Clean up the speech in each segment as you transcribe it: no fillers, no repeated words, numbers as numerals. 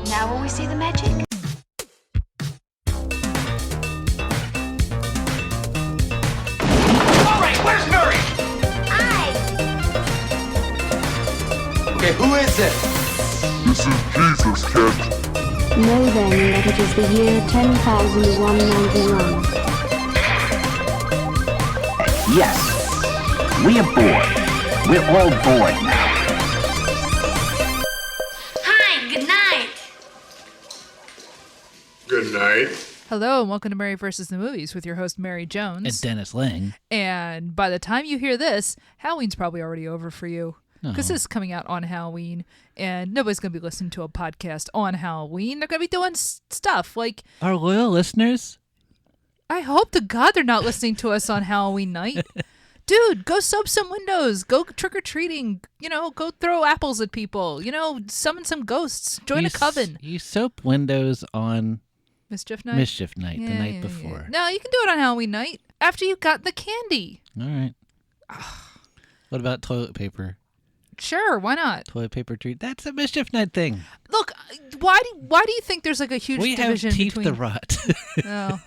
Now will we see the magic? All right, where's Murray? Okay, who is it? This is Jesus, kid. Know then that it is the year 10,191. Yes, we are bored. We're all bored now. Hi, good night. Good night. Hello and welcome to Mary vs. the Movies with your host Mary Jones. And Dennis Lang. And by the time you hear this, Halloween's probably already over for you. Because this is coming out on Halloween, and nobody's going to be listening to a podcast on Halloween. They're going to be doing stuff like... Our loyal listeners? I hope to God they're not listening to us on Halloween night. Dude, go soap some windows. Go trick-or-treating. You know, go throw apples at people. You know, summon some ghosts. Join a coven. You soap windows on... Mischief night? Mischief night, the night before. No, you can do it on Halloween night after you got the candy. All right. What about toilet paper? Sure, why not? Toilet paper treat. That's a mischief night thing. Look, why do you think there's like a huge division teeth between... to rot. Oh.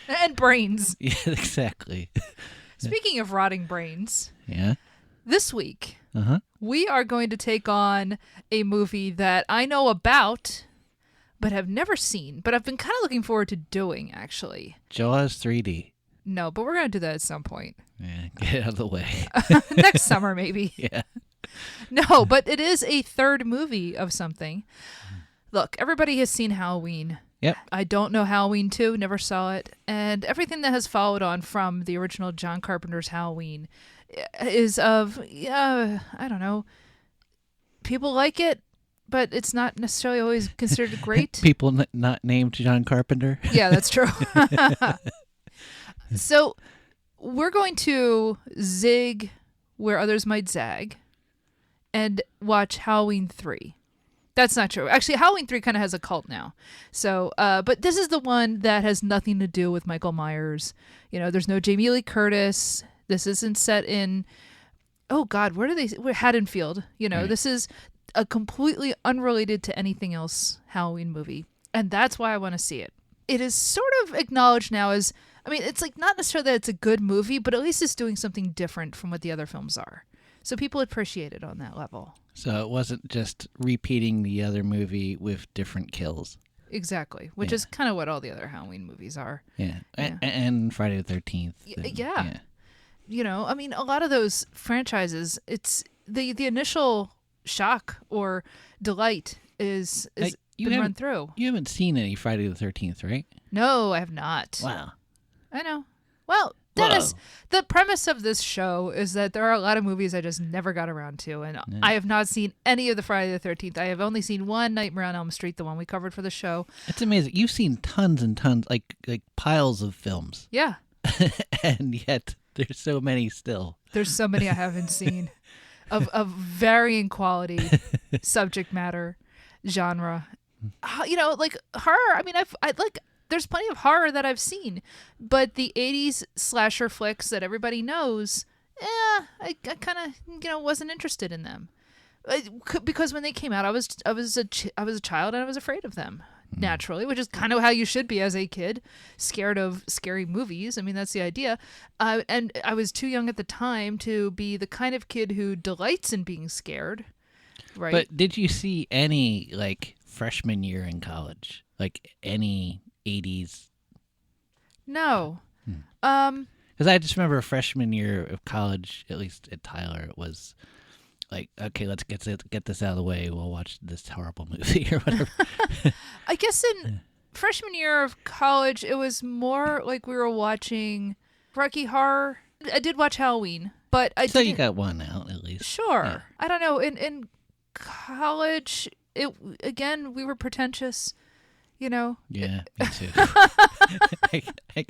And brains. Yeah, exactly. Speaking of rotting brains, Yeah. this week Uh-huh. we are going to take on a movie that I know about but have never seen, but I've been kind of looking forward to doing, actually. Jaws 3D. No, but we're going to do that at some point. Yeah, get it out of the way. Next summer, maybe. Yeah. No, but it is a third movie of something. Look, everybody has seen Halloween. Yep. I don't know Halloween 2, never saw it. And everything that has followed on from the original John Carpenter's Halloween is of, I don't know, people like it, but it's not necessarily always considered great. People not named John Carpenter. Yeah, that's true. So we're going to zig where others might zag and watch Halloween 3. That's not true. Actually, Halloween 3 kind of has a cult now. So, but this is the one that has nothing to do with Michael Myers. You know, there's no Jamie Lee Curtis. This isn't set in, oh God, where Haddonfield. You know, This is a completely unrelated to anything else Halloween movie. And that's why I want to see it. It is sort of acknowledged now as, I mean, it's like not necessarily that it's a good movie, but at least it's doing something different from what the other films are. So people appreciate it on that level. So it wasn't just repeating the other movie with different kills. Exactly, which is kind of what all the other Halloween movies are. Yeah, and Friday the 13th. Yeah. You know, I mean, a lot of those franchises, it's the initial shock or delight is been run through. You haven't seen any Friday the 13th, right? No, I have not. Wow. I know. Well, Dennis, the premise of this show is that there are a lot of movies I just never got around to, and I have not seen any of the Friday the 13th. I have only seen one, Nightmare on Elm Street, the one we covered for the show. It's amazing. You've seen tons and tons, like piles of films. Yeah. And yet there's so many still. There's so many I haven't seen of varying quality, subject matter, genre. You know, like horror. I mean, there's plenty of horror that I've seen, but the 80s slasher flicks that everybody knows, I kind of, wasn't interested in them. Because when they came out, I was a child and I was afraid of them, naturally, which is kind of how you should be as a kid, scared of scary movies. I mean, that's the idea. And I was too young at the time to be the kind of kid who delights in being scared, right? But did you see any, like, freshman year in college? Like, any 80s? No. Because I just remember freshman year of college, at least at Tyler, it was like, okay, let's get this out of the way. We'll watch this horrible movie or whatever. I guess in freshman year of college, it was more like we were watching Rocky Horror. I did watch Halloween, but I So didn't... you got one out at least. Sure. Yeah. I don't know. In college, we were pretentious. You know? Yeah, me too. I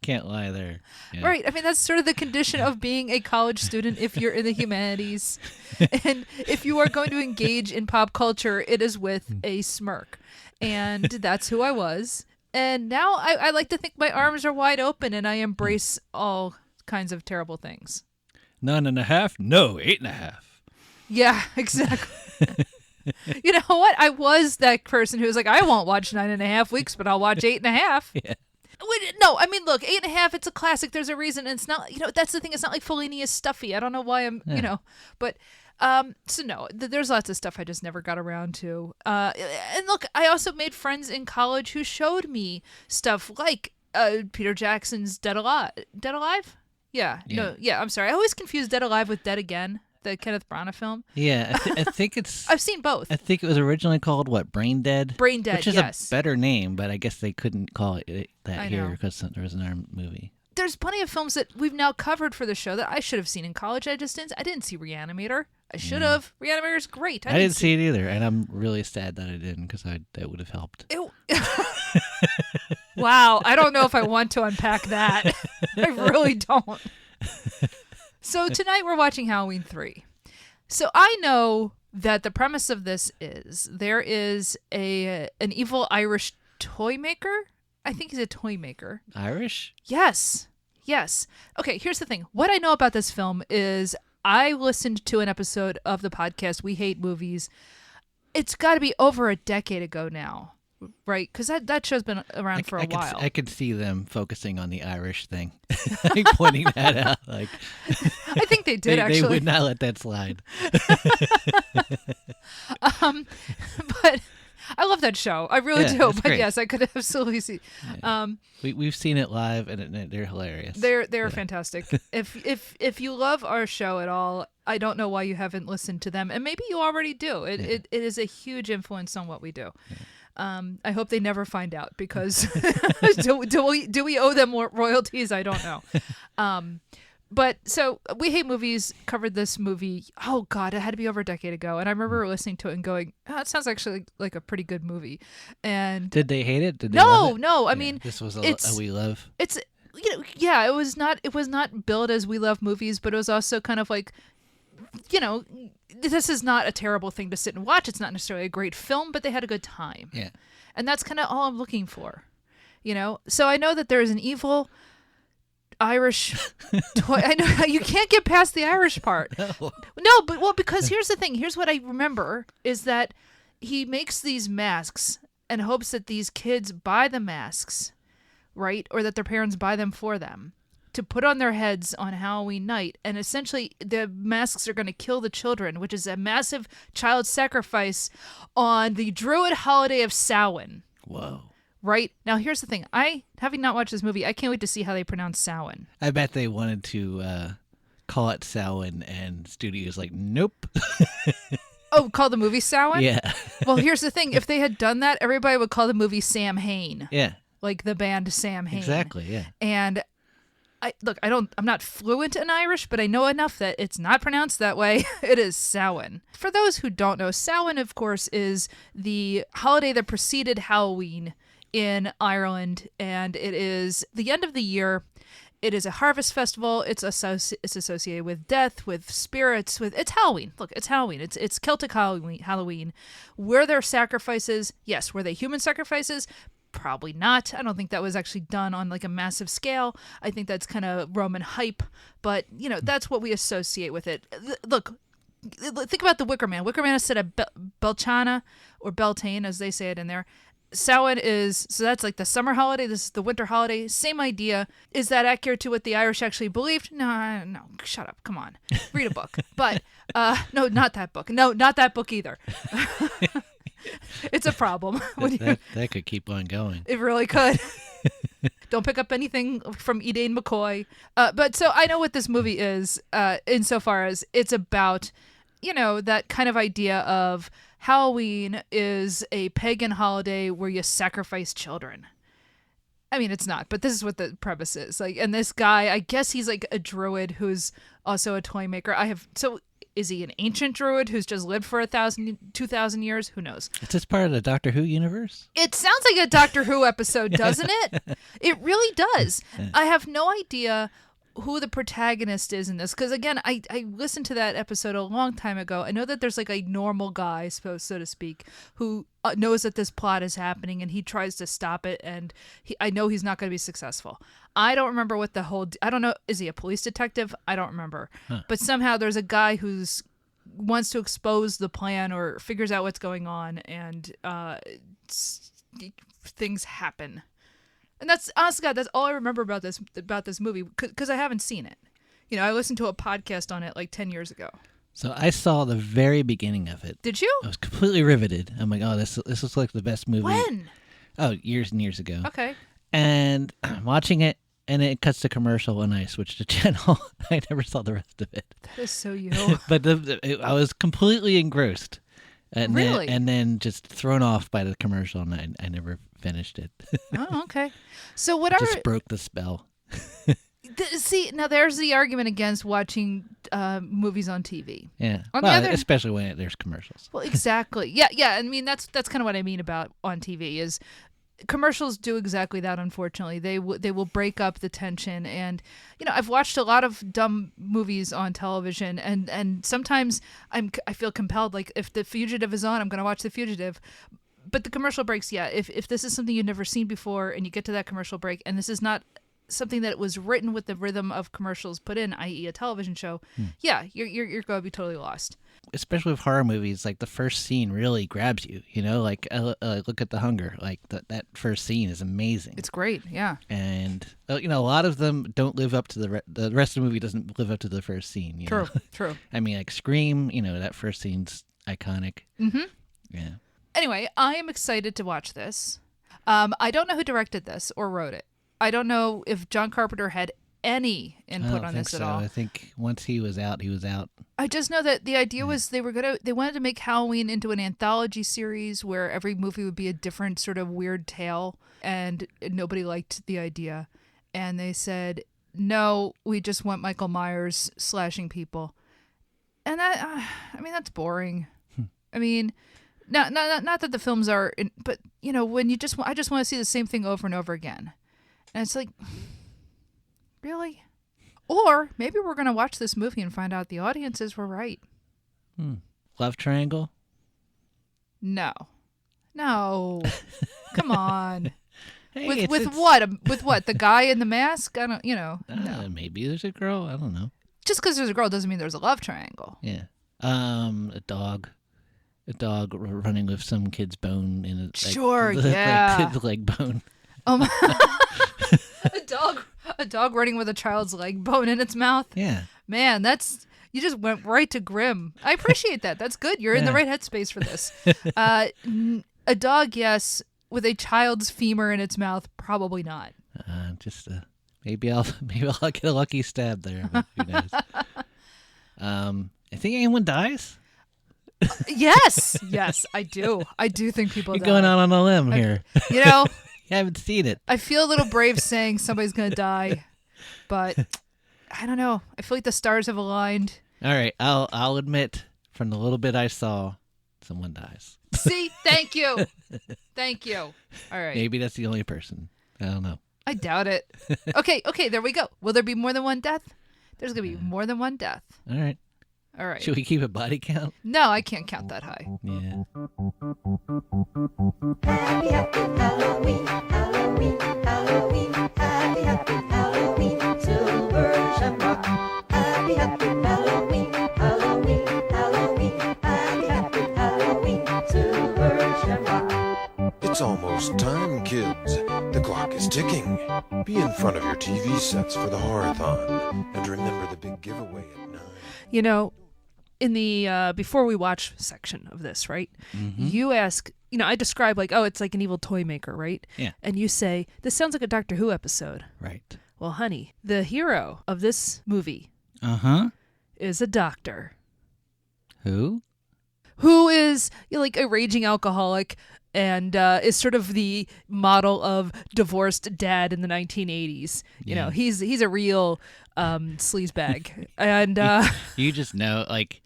can't lie there. Yeah. Right. I mean, that's sort of the condition of being a college student if you're in the humanities. And if you are going to engage in pop culture, it is with a smirk. And that's who I was. And now I like to think my arms are wide open and I embrace all kinds of terrible things. 9.5? No, 8.5. Yeah, exactly. You know what? I was that person who was like, I won't watch 9.5 weeks, but I'll watch 8.5. Yeah. No, I mean, look, 8.5, it's a classic. There's a reason. And it's not, that's the thing. It's not like Fellini is stuffy. I don't know why I'm, but, so no, there's lots of stuff I just never got around to. And look, I also made friends in college who showed me stuff like Peter Jackson's Dead Alive. Dead Alive? Yeah. No, yeah, I'm sorry. I always confuse Dead Alive with Dead Again, the Kenneth Branagh film. Yeah, I think it's... I've seen both. I think it was originally called, Brain Dead? Brain Dead, which is yes. a better name, but I guess they couldn't call it that I here know. because there was another movie. There's plenty of films that we've now covered for the show that I should have seen in college. I didn't see Reanimator. I should have. Reanimator's great. I didn't see it either, and I'm really sad that I didn't because that would have helped. Wow, I don't know if I want to unpack that. I really don't. So tonight we're watching Halloween 3. So I know that the premise of this is there is an evil Irish toy maker. I think he's a toy maker. Irish? Yes. Okay, here's the thing. What I know about this film is I listened to an episode of the podcast We Hate Movies. It's got to be over a decade ago now, right? Because that show's been around for a while. I could see them focusing on the Irish thing, like pointing that out. Like, I think they did, actually. They would not let that slide. But I love that show. I really do. But great. yes, I could absolutely see. We've seen it live, and they're hilarious. They're fantastic. If you love our show at all, I don't know why you haven't listened to them, and maybe you already do. It is a huge influence on what we do. I hope they never find out because do we owe them more royalties? I don't know. But so We Hate Movies covered this movie. Oh God, it had to be over a decade ago. And I remember listening to it and going, "Oh, it sounds actually like a pretty good movie." And did they hate it? Did they love it? No. I mean, this was a we love. It's it was not billed as We Love Movies, but it was also kind of like, this is not a terrible thing to sit and watch. It's not necessarily a great film, but they had a good time. Yeah, and that's kind of all I'm looking for. So I know that there is an evil Irish toy. I know you can't get past the Irish part. No, but because here's the thing. Here's what I remember is that he makes these masks and hopes that these kids buy the masks, right? Or that their parents buy them for them to put on their heads on Halloween night. And essentially the masks are going to kill the children, which is a massive child sacrifice on the Druid holiday of Samhain. Whoa. Right? Now, here's the thing. Having not watched this movie, I can't wait to see how they pronounce Samhain. I bet they wanted to call it Samhain, and studios like, nope. Oh, call the movie Samhain? Yeah. Well, here's the thing. If they had done that, everybody would call the movie Sam Hain. Yeah. Like the band Sam Hain. Exactly, yeah. And I'm not fluent in Irish, but I know enough that it's not pronounced that way. It is Samhain. For those who don't know, Samhain, of course, is the holiday that preceded Halloween in Ireland, and it is the end of the year. It is a harvest festival. It's associated with death, with spirits, it's Halloween. Look, it's Halloween. It's Celtic Halloween. Were there sacrifices? Yes. Were they human sacrifices? Probably not. I don't think that was actually done on like a massive scale. I think that's kind of Roman hype, but that's what we associate with it. Look, think about the Wicker Man. Wicker Man is said at Beltane, or Beltane as they say it in there. Samhain so that's like the summer holiday. This is the winter holiday. Same idea. Is that accurate to what the Irish actually believed? No, shut up. Come on. Read a book. But, no, not that book. No, not that book either. It's a problem. That could keep on going. It really could. Don't pick up anything from Elaine McCoy. But so I know what this movie is, insofar as it's about, that kind of idea of Halloween is a pagan holiday where you sacrifice children. I mean, it's not, but this is what the premise is. Like, and this guy, I guess he's like a druid who's also a toy maker. So is he an ancient druid who's just lived for 2,000 years? Who knows? Is this part of the Doctor Who universe? It sounds like a Doctor Who episode, doesn't it? It really does. I have no idea who the protagonist is in this, because again, I listened to that episode a long time ago. I know that there's like a normal guy, so to speak, who knows that this plot is happening and he tries to stop it, and I know he's not going to be successful. I don't remember what I don't know, is he a police detective? I don't remember. But somehow there's a guy who's wants to expose the plan or figures out what's going on, and things happen. And that's, honest to God, that's all I remember about this movie, because I haven't seen it. You know, I listened to a podcast on it like 10 years ago. So I saw the very beginning of it. Did you? I was completely riveted. I'm like, oh, this looks like the best movie. When? Oh, years and years ago. Okay. And I'm watching it, and it cuts to commercial, and I switched the channel. I never saw the rest of it. That is so you. But I was completely engrossed. And Really? then just thrown off by the commercial, and I never finished it. Oh, okay. So whatever. Just broke the spell. See, now there's the argument against watching movies on TV. Yeah. On the Well, other- especially when there's commercials. Well, exactly. Yeah. I mean, that's kind of what I mean about on TV is commercials do exactly that. Unfortunately, they will break up the tension. And you know, I've watched a lot of dumb movies on television, and sometimes I feel compelled. Like if The Fugitive is on, I'm going to watch The Fugitive. But the commercial breaks, yeah. If this is something you've never seen before, and you get to that commercial break, and this is not something that was written with the rhythm of commercials put in, i.e., a television show, yeah, you're going to be totally lost. Especially with horror movies, like the first scene really grabs you. You know, like look at The Hunger. Like that first scene is amazing. It's great, yeah. And you know, a lot of them don't live up to the rest of the movie doesn't live up to the first scene. You know? True. I mean, like Scream. You know, that first scene's iconic. Mm-hmm. Yeah. Anyway, I am excited to watch this. I don't know who directed this or wrote it. I don't know if John Carpenter had any input on this at all. I think once he was out, he was out. I just know that the idea was they wanted to make Halloween into an anthology series where every movie would be a different sort of weird tale, and nobody liked the idea. And they said, no, we just want Michael Myers slashing people. And that, I mean, that's boring. I mean, not that the films are, but you know, when I just want to see the same thing over and over again. And it's like, really? Or maybe we're going to watch this movie and find out the audiences were right. Love triangle? No. Come on. Hey, With what? With what? The guy in the mask? I don't, no. Maybe there's a girl. I don't know. Just because there's a girl doesn't mean there's a love triangle. Yeah. A dog running with some kid's bone in it. Sure, like, yeah. Like kid's leg bone. A dog running with a child's leg bone in its mouth. Yeah. Man, you just went right to grim. I appreciate that. That's good. You're in the right headspace for this. A dog, yes. With a child's femur in its mouth, probably not. Maybe I'll get a lucky stab there. But who knows? I think anyone dies. Yes, I do. I do think people You're die. going out on a limb here. You know, You haven't seen it. I feel a little brave saying somebody's going to die, but I don't know. I feel like the stars have aligned. All right, I'll admit from the little bit I saw, someone dies. See, thank you. All right. Maybe that's the only person. I don't know. I doubt it. Okay, there we go. Will there be more than one death? There's going to be more than one death. All right. All right. Should we keep a body count? No, I can't count that high. Yeah. Happy, happy Halloween, Halloween, Halloween. Happy, happy Halloween, Silver Shamrock. Happy, happy Halloween, Halloween, Halloween. Happy, happy Halloween, Silver Shamrock. It's almost time, kids. The clock is ticking. Be in front of your TV sets for the Horror-thon. And remember the big giveaway at 9. You know, in the before we watch section of this, right? Mm-hmm. You ask, I describe like, oh, it's like an evil toy maker, right? Yeah. And you say, this sounds like a Doctor Who episode. Right. Well, honey, the hero of this movie Uh-huh. is a doctor Who? who is like a raging alcoholic and is sort of the model of divorced dad in the 1980s. You know, he's a real sleazebag. And You just know, like,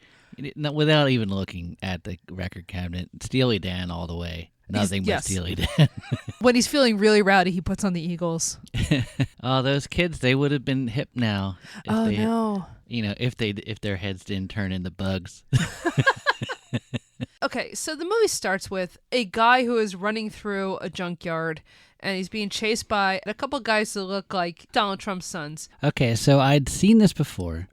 without even looking at the record cabinet, Steely Dan all the way. Nothing but yes. Steely Dan. when he's feeling really rowdy, he puts on the Eagles. Oh, those kids, they would have been hip now. If No. If their heads didn't turn into bugs. Okay, so the movie starts with a guy who is running through a junkyard, and he's being chased by a couple guys that look like Donald Trump's sons. Okay, so I'd seen this before,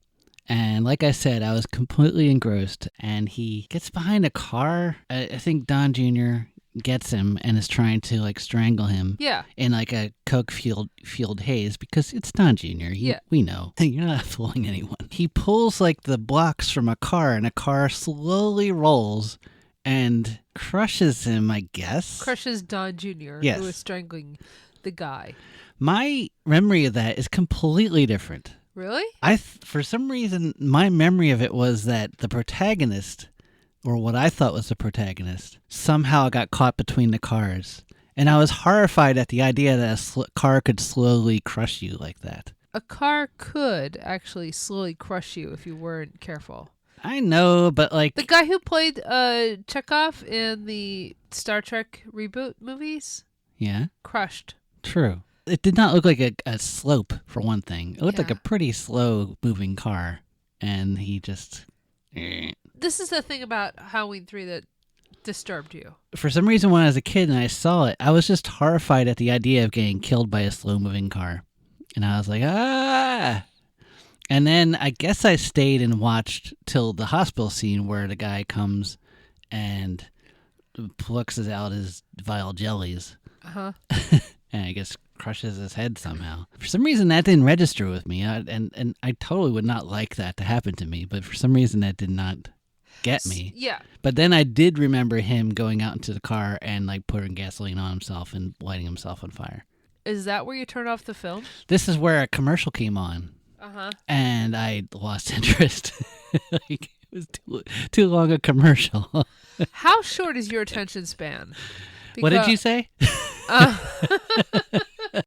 And like I said, I was completely engrossed. And he gets behind a car. I think Don Jr. gets him and is trying to like strangle him. Yeah. In like a coke fueled haze because it's Don Jr. Yeah. We know. You're not fooling anyone. He pulls like the blocks from a car and a car slowly rolls and crushes him, I guess. Crushes Don Jr., Yes. who is strangling the guy. My memory of that is completely different. Really? For some reason, my memory of it was that the protagonist, or what I thought was the protagonist, somehow got caught between the cars. And I was horrified at the idea that a car could slowly crush you like that. A car could actually slowly crush you if you weren't careful. I know, but like... The guy who played Chekhov in the Star Trek reboot movies? Yeah? Crushed. True. It did not look like a slope, for one thing. It looked like Yeah. a pretty slow-moving car. And he just... This is the thing about Halloween 3 that disturbed you. For some reason, when I was a kid and I saw it, I was just horrified at the idea of getting killed by a slow-moving car. And I was like, ah! And then I guess I stayed and watched till the hospital scene where the guy comes and plucks out his vile jellies. Uh-huh. And I guess crushes his head somehow. For some reason, that didn't register with me. And I totally would not like that to happen to me. But for some reason, that did not get me. Yeah. But then I did remember him going out into the car and like putting gasoline on himself and lighting himself on fire. Is that where you turned off the film? This is where a commercial came on. Uh-huh. And I lost interest. Like, it was too long a commercial. How short is your attention span? What did you say?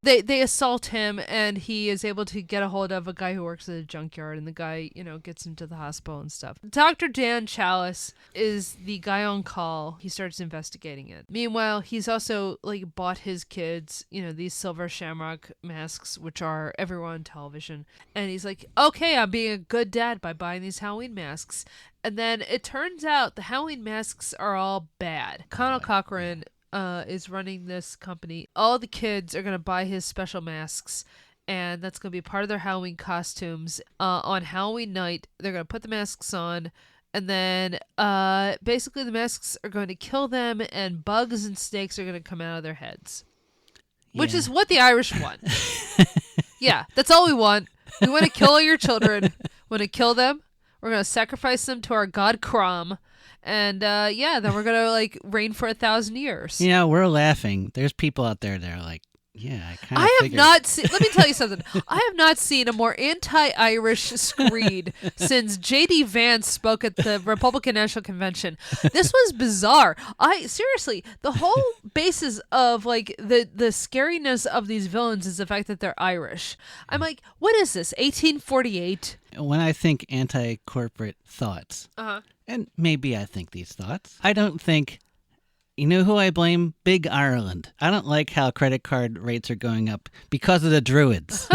They assault him, and he is able to get a hold of a guy who works at a junkyard, and the guy, gets him to the hospital and stuff. Dr. Dan Chalice is the guy on call. He starts investigating it. Meanwhile, he's also bought his kids, these silver shamrock masks, which are everyone on television. And he's like, okay, I'm being a good dad by buying these Halloween masks. And then it turns out the Halloween masks are all bad. Connell Cochran is running this company. All the kids are going to buy his special masks, and that's going to be part of their Halloween costumes. On Halloween night, they're going to put the masks on, and then basically the masks are going to kill them, and bugs and snakes are going to come out of their heads. Yeah. Which is what the Irish want. Yeah, that's all we want. We want to kill all your children. We want to kill them. We're going to sacrifice them to our god Crom. And then we're going to reign for 1,000 years. Yeah, we're laughing. There's people out there that are like, yeah, I kind of I have figured. not seen, let me tell you something. I have not seen a more anti-Irish screed since J.D. Vance spoke at the Republican National Convention. This was bizarre. Seriously, the whole basis of the scariness of these villains is the fact that they're Irish. I'm like, what is this, 1848? When I think anti-corporate thoughts, and maybe I think these thoughts, I don't think, you know who I blame? Big Ireland. I don't like how credit card rates are going up because of the Druids.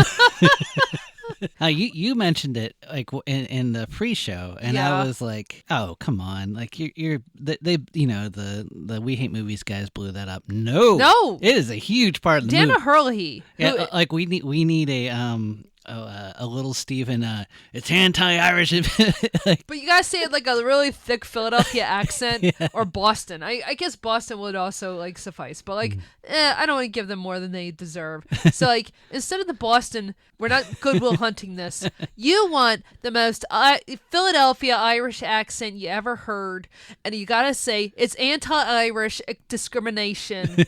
You mentioned it in the pre-show, and Yeah. I was like, "Oh, come on! The We Hate Movies guys blew that up." No, it is a huge part of the Dana movie. Hurley. Yeah, we need a little Steven. It's anti-Irish. But you gotta say it like a really thick Philadelphia accent, or Boston. I guess Boston would also suffice, but I don't want to give them more than they deserve. So instead of the Boston, we're not Goodwill Hunting this. You want the most Philadelphia Irish accent you ever heard, and you gotta say it's anti-Irish discrimination,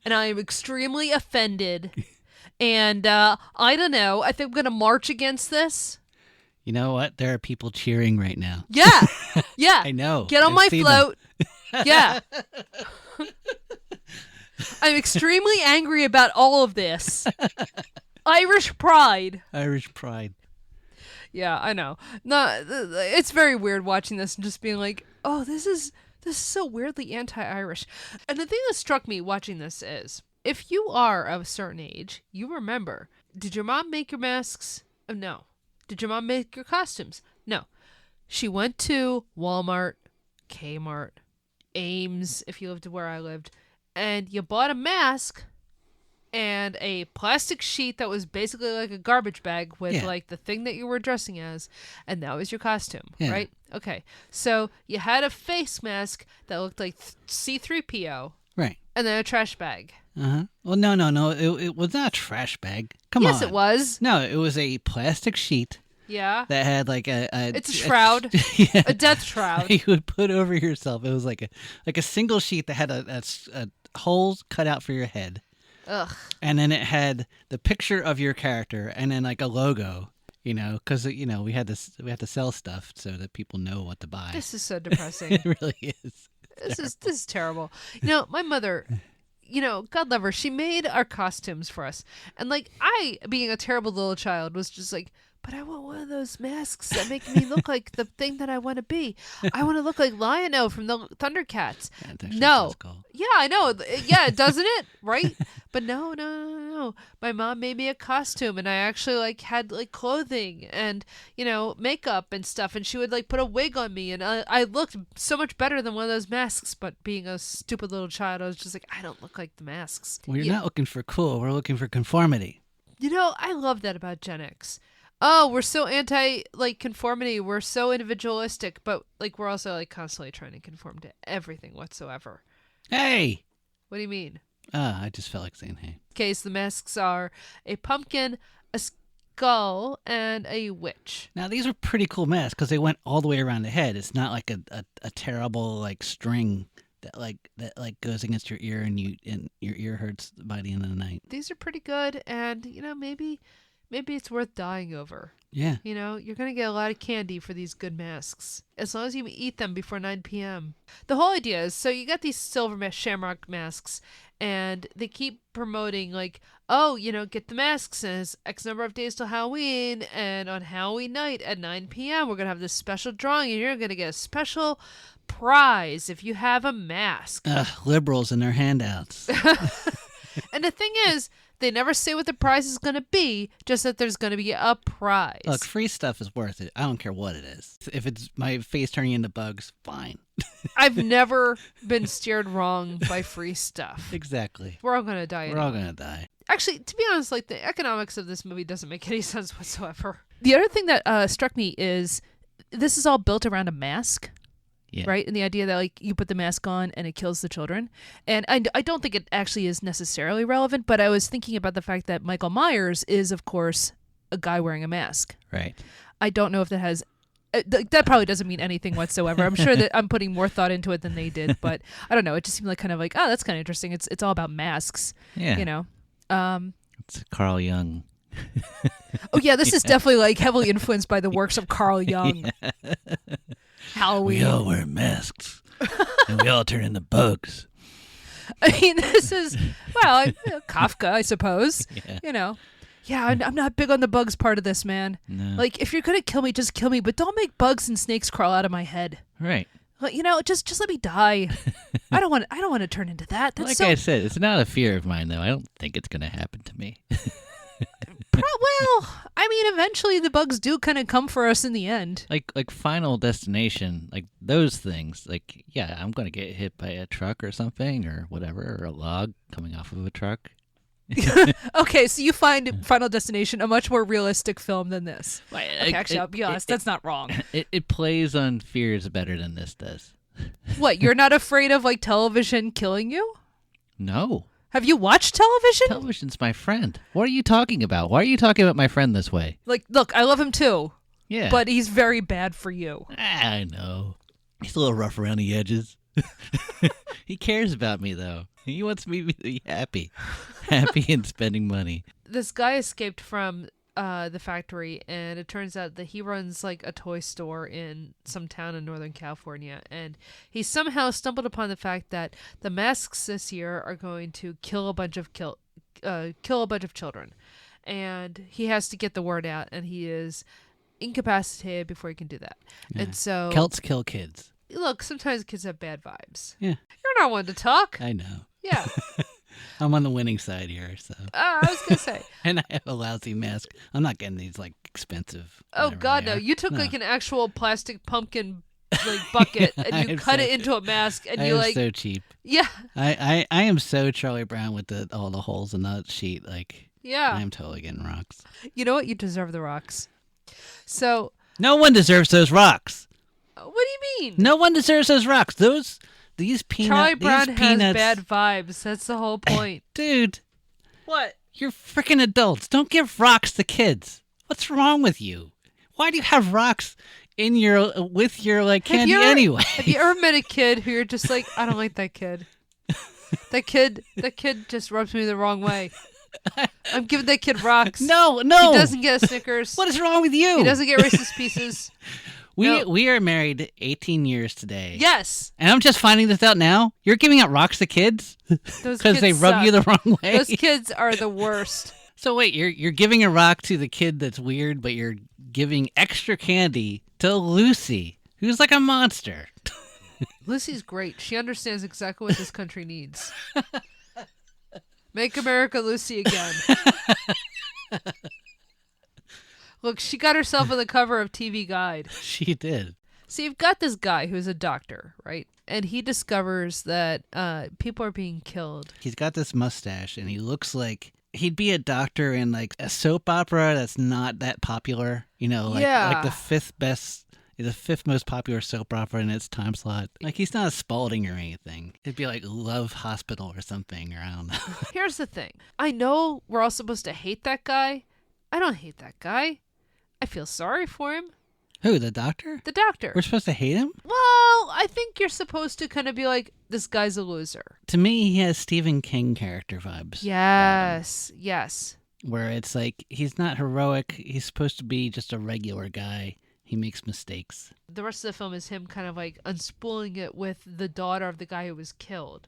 and I am extremely offended. And I don't know. I think I'm going to march against this. You know what? There are people cheering right now. Yeah. Yeah. I know. Get on I my see float. Yeah. I'm extremely angry about all of this. Irish pride. Irish pride. Yeah, I know. No, it's very weird watching this and just being like, oh, this is so weirdly anti-Irish. And the thing that struck me watching this is, if you are of a certain age, you remember, did your mom make your masks? Oh, no. Did your mom make your costumes? No. She went to Walmart, Kmart, Ames, if you lived where I lived, and you bought a mask, and a plastic sheet that was basically like a garbage bag with Yeah. like the thing that you were dressing as, and that was your costume, Yeah. right? Okay. So you had a face mask that looked like C-3PO, Right. and then a trash bag. Uh-huh. Well, no. It was not a trash bag. Come on. Yes, it was. No, it was a plastic sheet Yeah. that had like a It's a shroud. yeah. A death shroud. You would put over yourself. It was like a single sheet that had a holes cut out for your head. Ugh. And then it had the picture of your character and then like a logo, because we had to sell stuff so that people know what to buy. This is so depressing. It really is. This is terrible. My mother, God love her, she made our costumes for us. And like I, being a terrible little child, was just like, but I want one of those masks that make me look like the thing that I want to be. I want to look like Lion-O from the Thundercats. That actually No. sounds cool. Yeah, I know. Yeah, doesn't it? Right? But no. My mom made me a costume, and I actually like had like clothing and makeup and stuff, and she would like put a wig on me, and I looked so much better than one of those masks. But being a stupid little child, I was just like, I don't look like the masks. Well, you're not looking for cool. We're looking for conformity. I love that about Gen X. Oh, we're so anti like conformity. We're so individualistic, but like we're also like constantly trying to conform to everything whatsoever. Hey! What do you mean? I just felt like saying hey. Okay, so the masks are a pumpkin, a skull, and a witch. Now, these are pretty cool masks because they went all the way around the head. It's not like a terrible like string that goes against your ear and your ear hurts by the end of the night. These are pretty good, and maybe it's worth dying over. Yeah. You're going to get a lot of candy for these good masks, as long as you eat them before 9 p.m. The whole idea is, so you got these silver shamrock masks, and they keep promoting, like, get the masks, and it's X number of days till Halloween, and on Halloween night at 9 p.m., we're going to have this special drawing, and you're going to get a special prize if you have a mask. Liberals and their handouts. And the thing is, they never say what the prize is going to be, just that there's going to be a prize. Look, free stuff is worth it. I don't care what it is. If it's my face turning into bugs, fine. I've never been steered wrong by free stuff. Exactly. We're all going to die. We're all going to die. Actually, to be honest, like the economics of this movie doesn't make any sense whatsoever. The other thing that struck me is this is all built around a mask. Yeah. Right? And the idea that like you put the mask on and it kills the children. And I don't think it actually is necessarily relevant, but I was thinking about the fact that Michael Myers is, of course, a guy wearing a mask. Right. I don't know if that has... that probably doesn't mean anything whatsoever. I'm sure that I'm putting more thought into it than they did, but I don't know. It just seemed like kind of like, oh, that's kind of interesting. It's all about masks. Yeah. It's Carl Jung. Oh, yeah, this is definitely like heavily influenced by the works of Carl Jung. Yeah. Halloween. We all wear masks, and we all turn into bugs. I mean, this is, Kafka, I suppose. Yeah. Yeah, I'm not big on the bugs part of this, man. No. Like, if you're going to kill me, just kill me, but don't make bugs and snakes crawl out of my head. Right. Like, just let me die. I don't want to turn into that. That's I said, it's not a fear of mine, though. I don't think it's going to happen to me. Well, I mean, eventually the bugs do kind of come for us in the end. Like Final Destination, like those things. Like, yeah, I'm going to get hit by a truck or something or whatever, or a log coming off of a truck. Okay, so you find Final Destination a much more realistic film than this. Okay, actually, I'll be honest, that's not wrong. It plays on fears better than this does. What, you're not afraid of like television killing you? No. Have you watched television? Television's my friend. What are you talking about? Why are you talking about my friend this way? Like, look, I love him too. Yeah. But he's very bad for you. I know. He's a little rough around the edges. He cares about me, though. He wants me to be happy. Happy and spending money. This guy escaped from the factory, and it turns out that he runs like a toy store in some town in Northern California, and he somehow stumbled upon the fact that the masks this year are going to kill a bunch of children, and he has to get the word out, and he is incapacitated before he can do that. Yeah. And so Celts kill kids. Look, sometimes kids have bad vibes. Yeah. You're not one to talk. I know. Yeah. I'm on the winning side here, so. I was going to say. And I have a lousy mask. I'm not getting these, like, expensive. Oh, whatever God, they no. are. You took, No. like, an actual plastic pumpkin like bucket and I you am cut so- it into a mask and I you am like so cheap. yeah I am so Charlie Brown with all the holes in the sheet. Like, yeah. I'm totally getting rocks. You know what? You deserve the rocks. So No one deserves those rocks. what do you mean? No one deserves those rocks. These Charlie Brown these has peanuts. bad vibes. That's the whole point. Dude, What? you're freaking adults. Don't give rocks to kids. What's wrong with you? Why do you have rocks in with your like candy anyway? Have you ever met a kid who you're just like, I don't like that kid. That kid just rubs me the wrong way. I'm giving that kid rocks. No. He doesn't get a Snickers. What is wrong with you? He doesn't get Reese's Pieces. No. We are married 18 years today. Yes. And I'm just finding this out now. You're giving out rocks to kids Those because they kids rub you the suck. wrong way. Those kids are the worst. So wait, you're giving a rock to the kid that's weird, but you're giving extra candy to Lucy, who's like a monster. Lucy's great. She understands exactly what this country needs. Make America Lucy again. Look, she got herself on the cover of TV Guide. She did. So you've got this guy who's a doctor, right? And he discovers that people are being killed. He's got this mustache, and he looks like he'd be a doctor in like a soap opera that's not that popular. You know, like the fifth most popular soap opera in its time slot. Like, he's not a Spalding or anything. It'd be like Love Hospital or something, or I don't know. Here's the thing. I know we're all supposed to hate that guy. I don't hate that guy. I feel sorry for him. Who, the doctor? The doctor. We're supposed to hate him? Well, I think you're supposed to kind of be like, this guy's a loser. To me, he has Stephen King character vibes. Yes. Where it's like, he's not heroic. He's supposed to be just a regular guy. He makes mistakes. The rest of the film is him kind of like unspooling it with the daughter of the guy who was killed.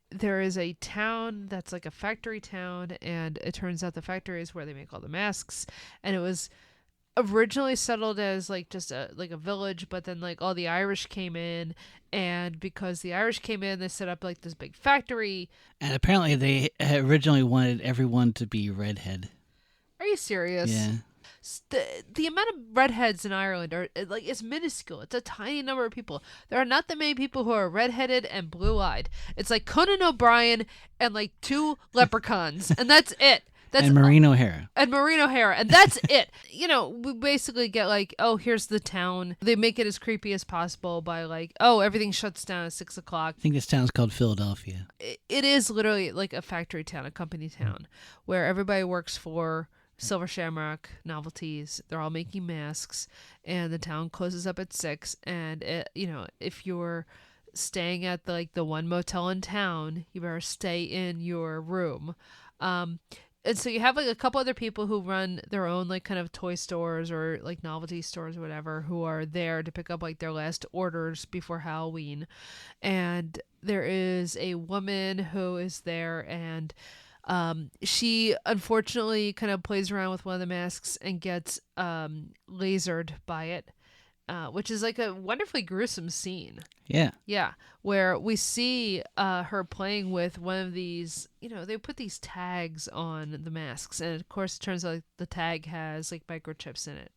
There is a town that's like a factory town, and it turns out the factory is where they make all the masks. And it was originally settled as like just a village, but then like all the Irish came in, and because the Irish came in, they set up like this big factory. And apparently they originally wanted everyone to be redhead. Are you serious? Yeah. The amount of redheads in Ireland are like, it's minuscule. It's a tiny number of people. There are not that many people who are redheaded and blue-eyed. It's like Conan O'Brien and like 2 leprechauns, and that's it. That's and Maureen O'Hara. And that's it. You know, we basically get like, oh, here's the town. They make it as creepy as possible by like, oh, everything shuts down at 6 o'clock. I think this town's called Philadelphia. It is literally like a factory town, a company town, where everybody works for Silver Shamrock Novelties. They're all making masks, and the town closes up at 6. And if you're staying at the one motel in town, you better stay in your room. And so you have like a couple other people who run their own like kind of toy stores or like novelty stores or whatever, who are there to pick up like their last orders before Halloween. And there is a woman who is there, and she unfortunately kind of plays around with one of the masks and gets lasered by it, which is like a wonderfully gruesome scene. Yeah, where we see her playing with one of these, they put these tags on the masks, and of course it turns out like, the tag has like microchips in it.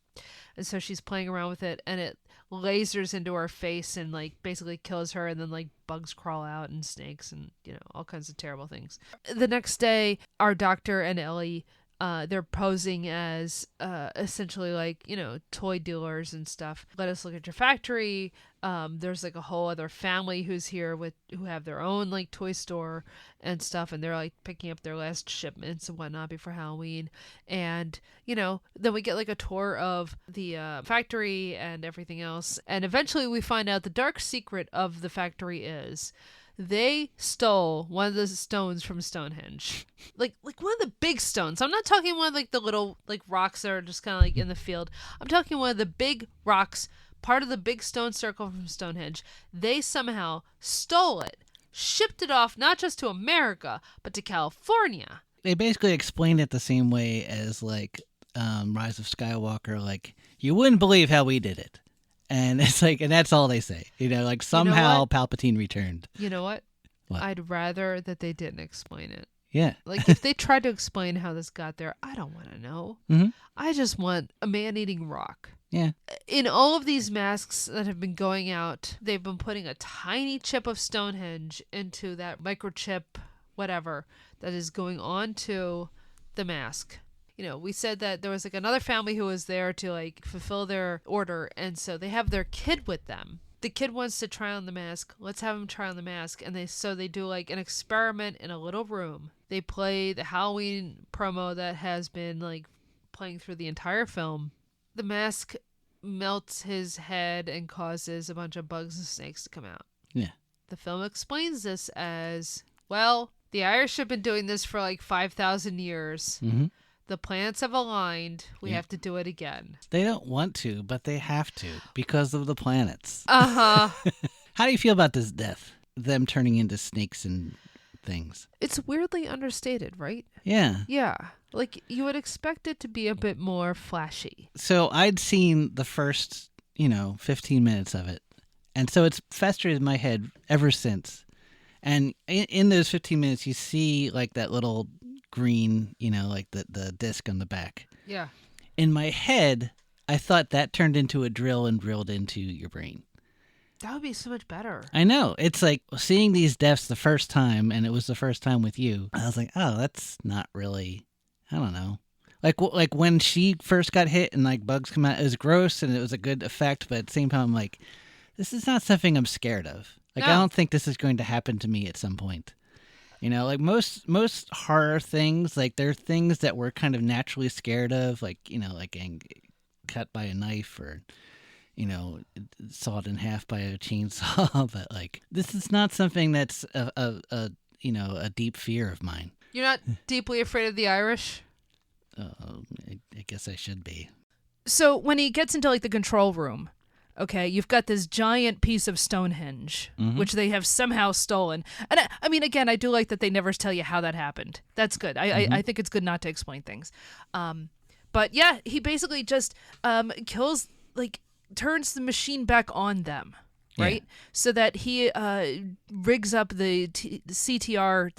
And so she's playing around with it, and it lasers into her face and like basically kills her, and then like bugs crawl out and snakes and all kinds of terrible things. The next day, our doctor and Ellie, they're posing as essentially like toy dealers and stuff. Let us look at your factory. There's like a whole other family who's here who have their own like toy store and stuff, and they're like picking up their last shipments and whatnot before Halloween. And then we get like a tour of the factory and everything else, and eventually we find out the dark secret of the factory is they stole one of the stones from Stonehenge. Like one of the big stones. I'm not talking one of like the little like rocks that are just kind of like in the field. I'm talking one of the big rocks, part of the big stone circle from Stonehenge. They somehow stole it, shipped it off not just to America, but to California. They basically explained it the same way as like Rise of Skywalker. Like, you wouldn't believe how we did it. And it's like, and that's all they say. Like somehow Palpatine returned. You know what? What? I'd rather that they didn't explain it. Yeah. Like, if they tried to explain how this got there, I don't want to know. Mhm. I just want a man-eating rock. Yeah. In all of these masks that have been going out, they've been putting a tiny chip of Stonehenge into that microchip, whatever, that is going on to the mask. You know, we said that there was like another family who was there to like fulfill their order, and so they have their kid with them. The kid wants to try on the mask. Let's have him try on the mask. And they do like an experiment in a little room. They play the Halloween promo that has been like playing through the entire film. The mask melts his head and causes a bunch of bugs and snakes to come out. Yeah. The film explains this as, well, the Irish have been doing this for like 5,000 years. Mm-hmm. The planets have aligned. We Yeah. have to do it again. They don't want to, but they have to because of the planets. Uh-huh. How do you feel about this death? Them turning into snakes and things. It's weirdly understated, right? Yeah. Yeah. Like, you would expect it to be a bit more flashy. So I'd seen the first, 15 minutes of it. And so it's festered in my head ever since. And in those 15 minutes, you see like that little green, like the disc on the back. Yeah. In my head, I thought that turned into a drill and drilled into your brain. That would be so much better. I know. It's like seeing these deaths the first time, and it was the first time with you. I was like, oh, that's not really, I don't know. Like when she first got hit and like bugs come out, it was gross and it was a good effect, but at the same time, I'm like, this is not something I'm scared of. Like, No. I don't think this is going to happen to me at some point. Like most horror things, like they're things that we're kind of naturally scared of, like, like getting cut by a knife or, sawed in half by a chainsaw. But like, this is not something that's a deep fear of mine. You're not deeply afraid of the Irish? I guess I should be. So when he gets into like the control room, okay, you've got this giant piece of Stonehenge, which they have somehow stolen. And I mean, again, I do like that they never tell you how that happened. That's good. I think it's good not to explain things. But yeah, he basically just kills, like, turns the machine back on them, right? Yeah. So that he rigs up the CTR,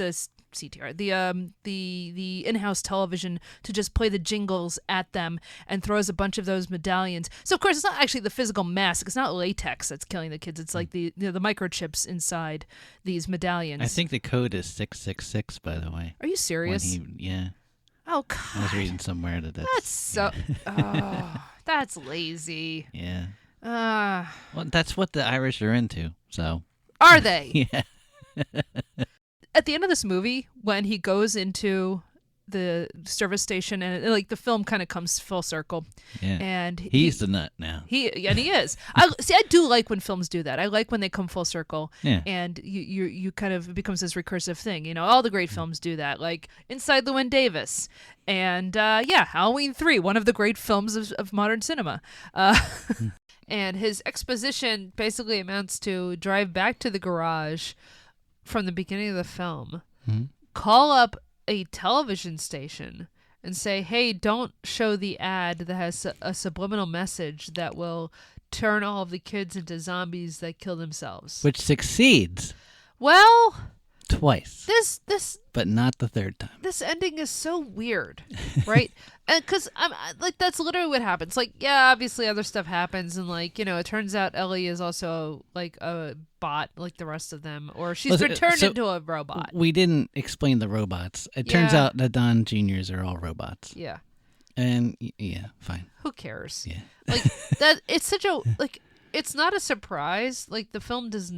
the in-house television to just play the jingles at them and throws a bunch of those medallions. So of course it's not actually the physical mask. It's not latex that's killing the kids. It's like the microchips inside these medallions. I think the code is 666, by the way. Are you serious? Yeah. Oh I was God. reading somewhere that That's so. Oh, that's lazy. Yeah. Well, that's what the Irish are into, so. are they? Yeah. At the end of this movie, when he goes into the service station and like the film kind of comes full circle, Yeah. and He's the nut now. he is. I do like when films do that. I like when they come full circle, Yeah. and you kind of, it becomes this recursive thing. All the great films do that, like Inside Llewyn Davis, and Halloween 3, one of the great films of modern cinema. And his exposition basically amounts to drive back to the garage from the beginning of the film, call up a television station and say, hey, don't show the ad that has a subliminal message that will turn all of the kids into zombies that kill themselves. Which succeeds Well, twice, this but not the third time. this ending is so weird, right? And because I'm like, that's literally what happens. Like, yeah, obviously other stuff happens, and like, it turns out Ellie is also like a bot, like the rest of them, or she's Well, been turned so into a robot. We didn't explain the robots. It turns Yeah. out the Don Juniors are all robots. Yeah, And yeah, fine. who cares? Yeah. Like that. It's such a like. It's not a surprise. Like the film does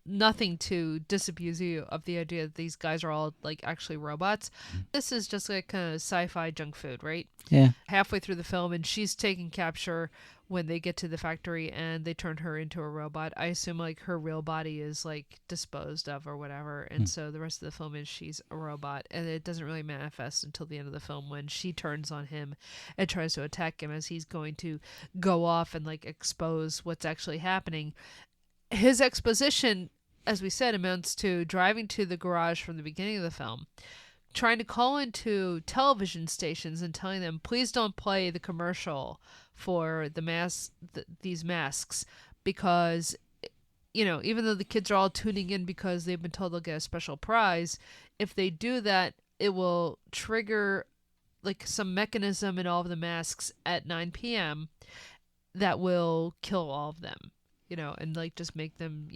nothing to disabuse you of the idea that these guys are all like actually robots. This is just like kind of sci-fi junk food, right? Yeah. Halfway through the film, and she's taking capture when they get to the factory and they turn her into a robot. I assume like her real body is like disposed of or whatever, and so the rest of the film is she's a robot, and it doesn't really manifest until the end of the film when she turns on him and tries to attack him as he's going to go off and like expose what's actually happening. His exposition, as we said, amounts to driving to the garage from the beginning of the film, trying to call into television stations and telling them, please don't play the commercial for these masks, because, even though the kids are all tuning in because they've been told they'll get a special prize, if they do that, it will trigger like some mechanism in all of the masks at 9 p.m. that will kill all of them, and like just make them,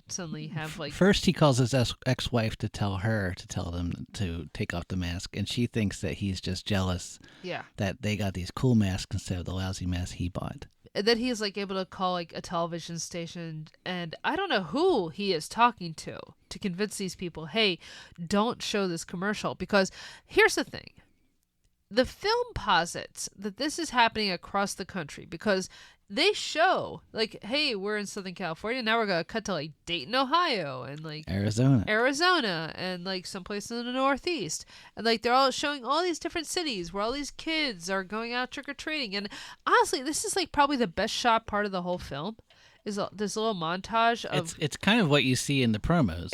suddenly have like. First, he calls his ex-wife to tell them to take off the mask, and she thinks that he's just jealous. Yeah. That they got these cool masks instead of the lousy mask he bought. And then he's like able to call like a television station, and I don't know who he is talking to convince these people, hey, don't show this commercial, because here's the thing. The film posits that this is happening across the country because they show like, hey, we're in Southern California. Now we're going to cut to like Dayton, Ohio, and like Arizona, and like someplace in the Northeast. And like they're all showing all these different cities where all these kids are going out trick-or-treating. And honestly, this is like probably the best shot part of the whole film. Is this little montage of... It's kind of what you see in the promos,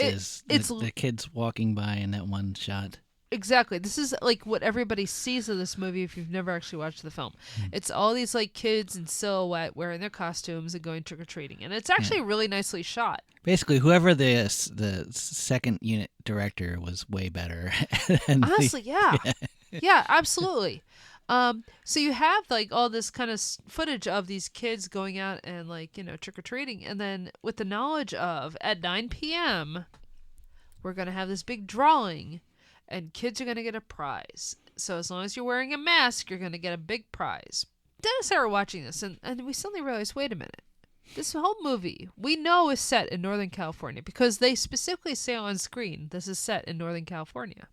the kids walking by in that one shot. Exactly. This is like what everybody sees of this movie if you've never actually watched the film. It's all these like kids in silhouette wearing their costumes and going trick-or-treating. And it's actually really nicely shot. Basically, whoever the second unit director was way better. Honestly, yeah. Yeah, absolutely. So you have like all this kind of footage of these kids going out and like, trick-or-treating. And then with the knowledge of at 9 p.m., we're going to have this big drawing and kids are going to get a prize. So as long as you're wearing a mask, you're going to get a big prize. Dennis and I were watching this and we suddenly realized, wait a minute. This whole movie we know is set in Northern California because they specifically say on screen this is set in Northern California.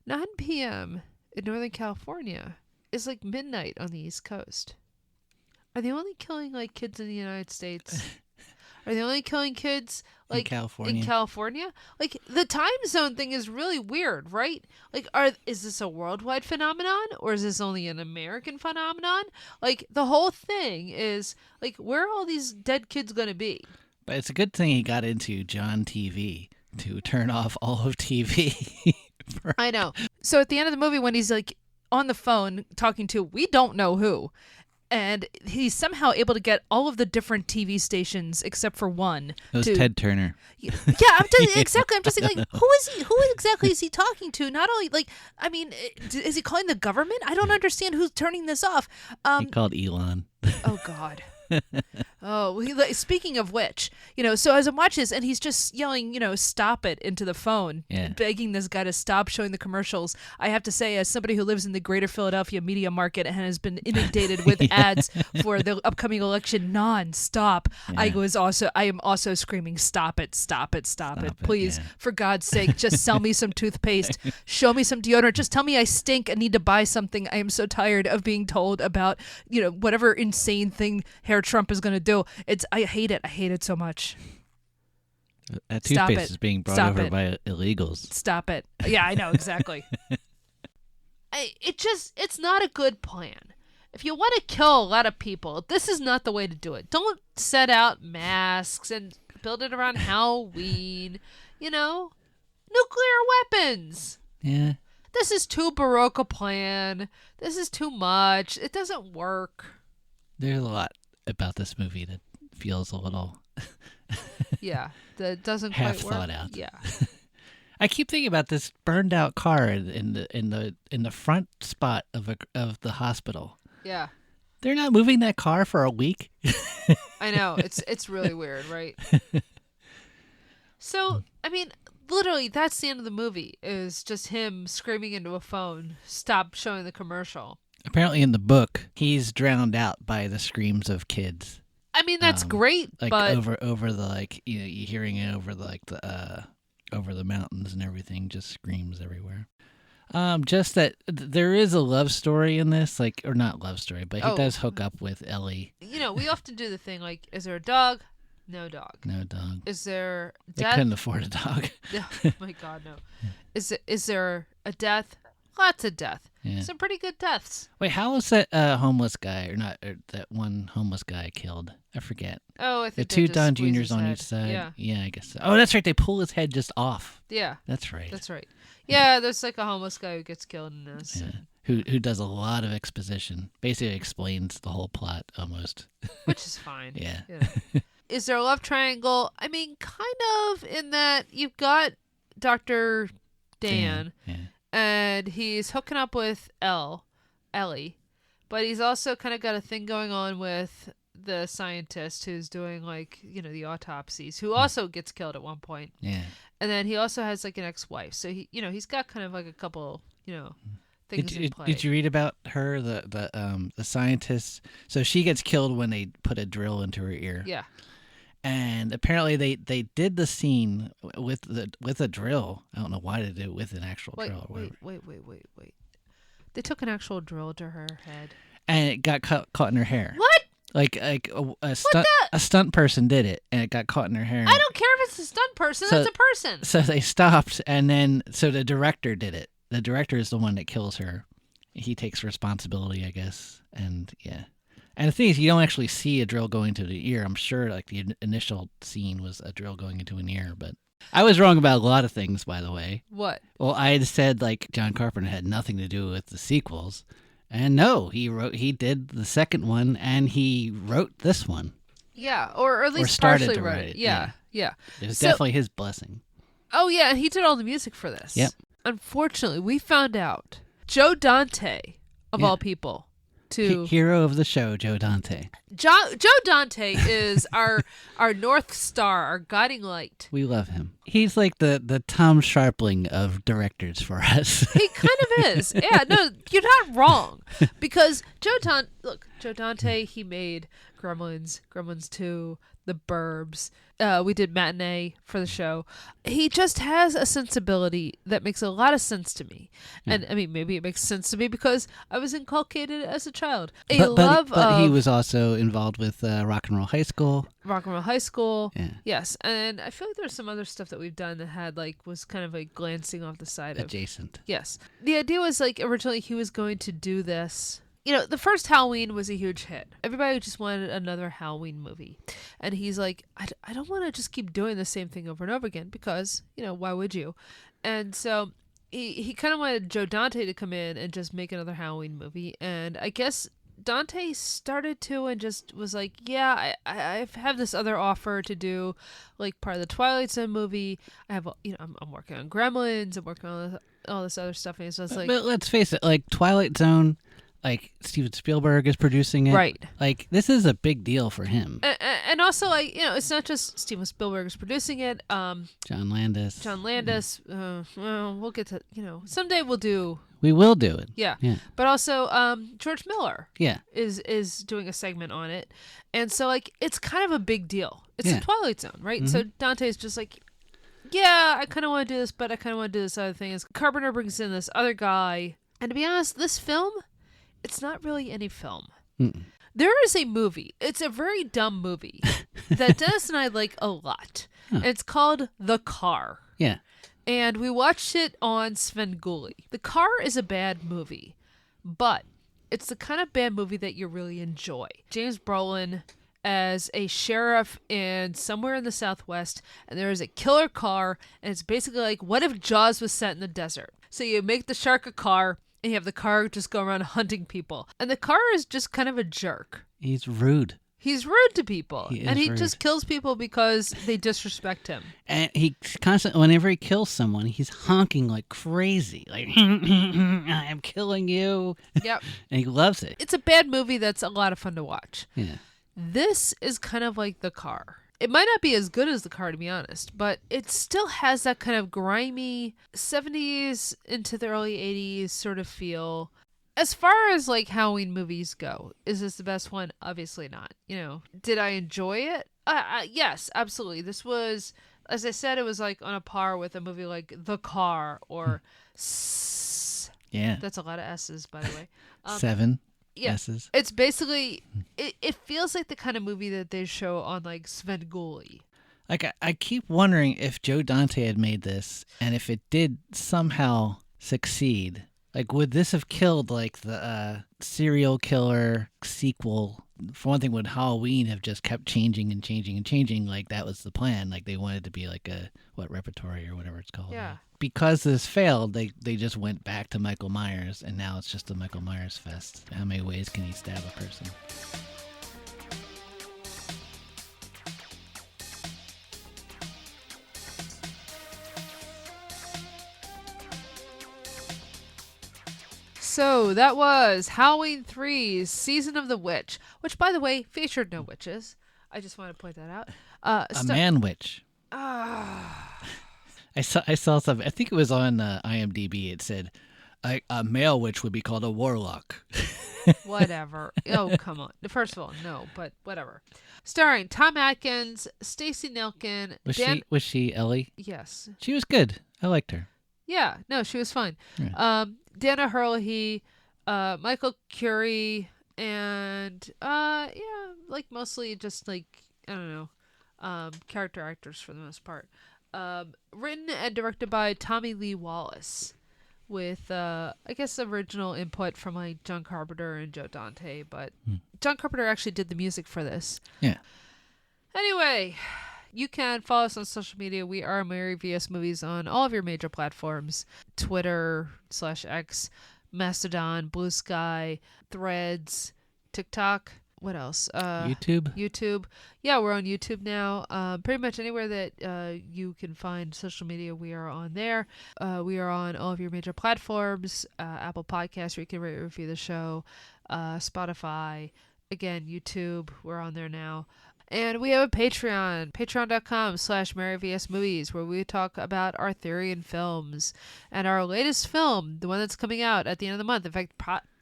9 p.m. in Northern California is like midnight on the East Coast. Are they only killing like kids in the United States? Are they only killing kids like in California? Like the time zone thing is really weird, right? Like is this a worldwide phenomenon or is this only an American phenomenon? Like the whole thing is like where are all these dead kids going to be? But it's a good thing he got into John TV to turn off all of TV. I know. So at the end of the movie when he's like on the phone talking to we don't know who, and he's somehow able to get all of the different TV stations except for one. It was Ted Turner. Yeah, exactly. I'm just saying, like, who is he? Who exactly is he talking to? Not only, like, I mean, is he calling the government? I don't understand who's turning this off. He called Elon. Oh, God. Oh, speaking of which, so as I'm watching this, and he's just yelling, stop it into the phone, begging this guy to stop showing the commercials. I have to say, as somebody who lives in the greater Philadelphia media market and has been inundated with ads for the upcoming election non-stop, I am also screaming, stop it, please, for God's sake, just sell me some toothpaste, show me some deodorant, just tell me I stink and need to buy something. I am so tired of being told about, whatever insane thing Trump is going to do. I hate it so much. That toothpaste is being brought over by illegals. Stop it. Yeah, I know, exactly. It's not a good plan. If you want to kill a lot of people, this is not the way to do it. Don't set out masks and build it around Halloween. Nuclear weapons. Yeah. This is too baroque a plan. This is too much. It doesn't work. There's a lot about this movie that feels a little that doesn't half quite work. thought out. Yeah. I keep thinking about this burned out car in the front spot of the hospital. Yeah. They're not moving that car for a week. I know. It's really weird, right? So, I mean, literally that's the end of the movie is just him screaming into a phone, stop showing the commercial. Apparently in the book, he's drowned out by the screams of kids. I mean, that's great, like but over the like, you're hearing it over over the mountains and everything, just screams everywhere. Just that there is a love story in this, like, or not love story, but he does hook up with Ellie. We often do the thing like, is there a dog? No dog. No dog. Is there death? They couldn't afford a dog. Oh my God, no. Is there a death? Lots of death. Yeah. Some pretty good deaths. Wait, how was that homeless guy, or that one homeless guy killed? I forget. Oh, I think the two Don Juniors on each side. Yeah, I guess so. Oh, that's right. They pull his head just off. Yeah. That's right. Yeah, there's like a homeless guy who gets killed in this. Yeah. Who does a lot of exposition. Basically explains the whole plot almost. Which is fine. Yeah. Is there a love triangle? I mean, kind of in that you've got Dr. Dan. Yeah. and he's hooking up with Ellie, but he's also kind of got a thing going on with the scientist who's doing like the autopsies, who also gets killed at one point. Yeah. And then he also has like an ex-wife, so he's got kind of like a couple things in play. Did you read about her, the scientist? So she gets killed when they put a drill into her ear. Yeah. And apparently they did the scene with a drill. I don't know why they did it with an actual drill. Or Wait. They took an actual drill to her head. And it got caught in her hair. What? Like a stunt person did it, and it got caught in her hair. I don't care if it's a stunt person. That's a person. So they stopped, and then the director did it. The director is the one that kills her. He takes responsibility, I guess. And yeah. And the thing is, you don't actually see a drill going to the ear. I'm sure like the initial scene was a drill going into an ear, but I was wrong about a lot of things, by the way. What? Well, I had said like John Carpenter had nothing to do with the sequels. And no, he did the second one, and he wrote this one. Yeah, or at least started partially to wrote write it. it. Yeah. It was definitely his blessing. Oh yeah, and he did all the music for this. Yep. Unfortunately, we found out Joe Dante, of all people, hero of the show, Joe Dante. Joe Dante is our North Star, our guiding light. We love him. He's like the Tom Sharpling of directors for us. He kind of is. Yeah, no, you're not wrong. Because Joe Dante, he made Gremlins 2, The Burbs. We did Matinee for the show. He just has a sensibility that makes a lot of sense to me. And I mean, maybe it makes sense to me because I was inculcated as a child. But he was also involved with Rock and Roll High School. Rock and Roll High School. Yeah. Yes. And I feel like there's some other stuff that we've done that had was kind of glancing off the side of adjacent. Yes. The idea was originally he was going to do this. The first Halloween was a huge hit. Everybody just wanted another Halloween movie. And he's like, I don't want to just keep doing the same thing over and over again because, why would you? And so he kind of wanted Joe Dante to come in and just make another Halloween movie. And I guess Dante started to and just was like, yeah, I have this other offer to do part of the Twilight Zone movie. I have, I'm working on Gremlins. I'm working on all this other stuff. And he's just but let's face it, Twilight Zone... Steven Spielberg is producing it. Right. This is a big deal for him. And also, it's not just Steven Spielberg is producing it. John Landis. Well, we'll get to, someday we'll do... We will do it. Yeah. But also, George Miller. Yeah. Is doing a segment on it. And so, it's kind of a big deal. It's Yeah. the Twilight Zone, right? Mm-hmm. So Dante's just yeah, I kind of want to do this, but I kind of want to do this other thing. Carpenter brings in this other guy. And to be honest, this film... It's not really any film. Mm-mm. There is a movie. It's a very dumb movie that Dennis and I like a lot. Huh. It's called The Car. Yeah. And we watched it on Svengoolie. The Car is a bad movie, but it's the kind of bad movie that you really enjoy. James Brolin as a sheriff in somewhere in the Southwest, and there is a killer car, and it's basically what if Jaws was set in the desert? So you make the shark a car, and you have the car just go around hunting people. And the car is just kind of a jerk. He's rude. He's rude to people. He rude. Just kills people because they disrespect him. And he constantly, whenever he kills someone, he's honking like crazy. I am killing you. Yep. And he loves it. It's a bad movie that's a lot of fun to watch. Yeah. This is kind of like The Car. It might not be as good as The Car, to be honest, but it still has that kind of grimy 70s into the early 80s sort of feel. As far as Halloween movies go, is this the best one? Obviously not. Did I enjoy it? Yes, absolutely. This was, as I said, it was on a par with a movie like The Car or Yeah. That's a lot of S's, by the way. 7 yeah, S's. It's basically, it feels like the kind of movie that they show on Svengoolie. I keep wondering if Joe Dante had made this, and if it did somehow succeed, would this have killed the serial killer sequel? For one thing, would Halloween have just kept changing and changing and changing? That was the plan. They wanted to be a repertory or whatever it's called. Yeah. Because this failed, they just went back to Michael Myers, and now it's just a Michael Myers fest. How many ways can he stab a person? So that was Halloween 3's Season of the Witch, which, by the way, featured no witches. I just want to point that out. A man witch. I saw something. I think it was on IMDb. It said a male witch would be called a warlock. Whatever. Oh, come on. First of all, no, but whatever. Starring Tom Atkins, Stacy Nelkin. Was she Ellie? Yes. She was good. I liked her. Yeah. No, she was fine. Yeah. Dana Hurley, Michael Curie, and like mostly just like, I don't know, character actors for the most part. Written and directed by Tommy Lee Wallace, with I guess original input from like John Carpenter and Joe Dante, but John Carpenter actually did the music for this. Yeah. Anyway, you can follow us on social media. We are Mary vs. Movies on all of your major platforms: Twitter /X, Mastodon, Blue Sky, Threads, TikTok. What else? YouTube. Yeah, we're on YouTube now. Pretty much anywhere that you can find social media, we are on there. We are on all of your major platforms. Apple Podcasts, where you can rate and review the show. Spotify. Again, YouTube. We're on there now. And we have a Patreon, patreon.com/MaryVSMovies, where we talk about Arthurian films. And our latest film, the one that's coming out at the end of the month, in fact,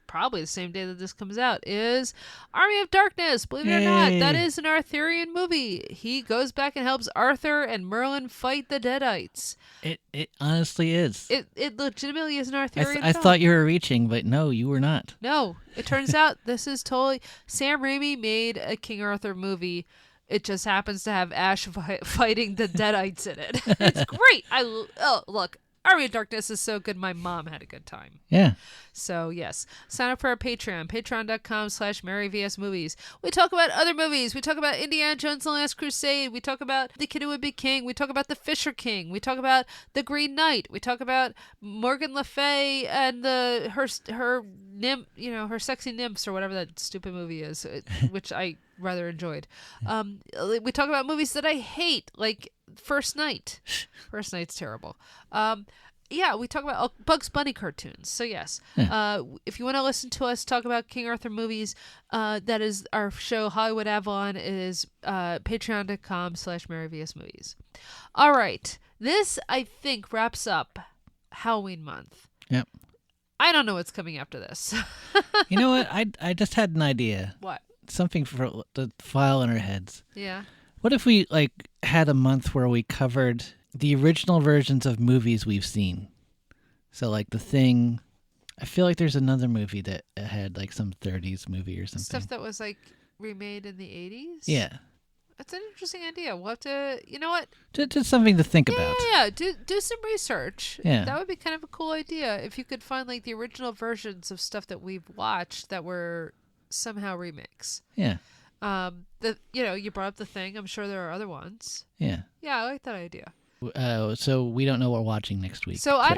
probably the same day that this comes out, is Army of Darkness. Believe it or not, that is an Arthurian movie. He goes back and helps Arthur and Merlin fight the Deadites. It honestly is. It legitimately is an Arthurian I film. thought you were reaching, but no, you were not. No, it turns out this is totally... Sam Raimi made a King Arthur movie. It just happens to have Ash fighting the Deadites in it. It's great. Look, Army of Darkness is so good, my mom had a good time. Yeah. So, yes. Sign up for our Patreon, patreon.com/MaryVSMovies. We talk about other movies. We talk about Indiana Jones and the Last Crusade. We talk about The Kid Who Would Be King. We talk about The Fisher King. We talk about The Green Knight. We talk about Morgan Le Fay and her nymph, her sexy nymphs, or whatever that stupid movie is, which I rather enjoyed. We talk about movies that I hate, like First Night. First Night's terrible. Yeah, we talk about Bugs Bunny cartoons. So yes, if you want to listen to us talk about King Arthur movies, that is our show Hollywood Avalon. It is patreon.com/MaryVSMovies. All right, this I think wraps up Halloween month. Yep. I don't know what's coming after this. You know what? I just had an idea. What? Something for the file in our heads. Yeah. What if we had a month where we covered the original versions of movies we've seen? So like The Thing. I feel like there's another movie that had like some 30s movie or something. Stuff that was like remade in the 80s? Yeah. That's an interesting idea. We'll have to, you know what? Just something to think about. Yeah. Do some research. Yeah. That would be kind of a cool idea if you could find like the original versions of stuff that we've watched that were somehow remakes. Yeah. You brought up The Thing. I'm sure there are other ones. Yeah. Yeah, I like that idea. So we don't know what we're watching next week. So I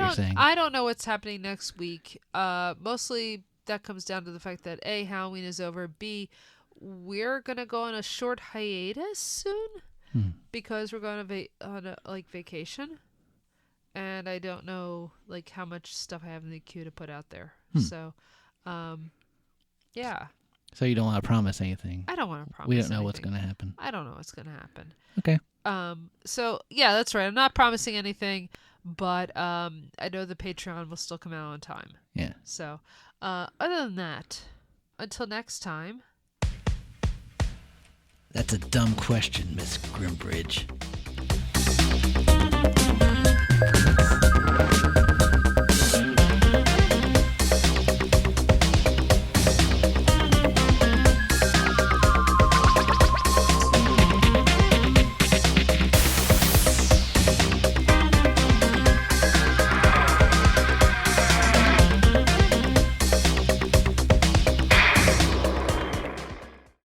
don't know what's happening next week. Mostly that comes down to the fact that A, Halloween is over. B, we're gonna go on a short hiatus soon because we're going on a vacation, and I don't know like how much stuff I have in the queue to put out there. So, yeah. So you don't want to promise anything. I don't want to promise. We don't know anything. what's going to happen. I don't know what's going to happen. Okay. So yeah, that's right. I'm not promising anything, but I know the Patreon will still come out on time. Yeah. So, other than that, until next time. That's a dumb question, Miss Grimbridge.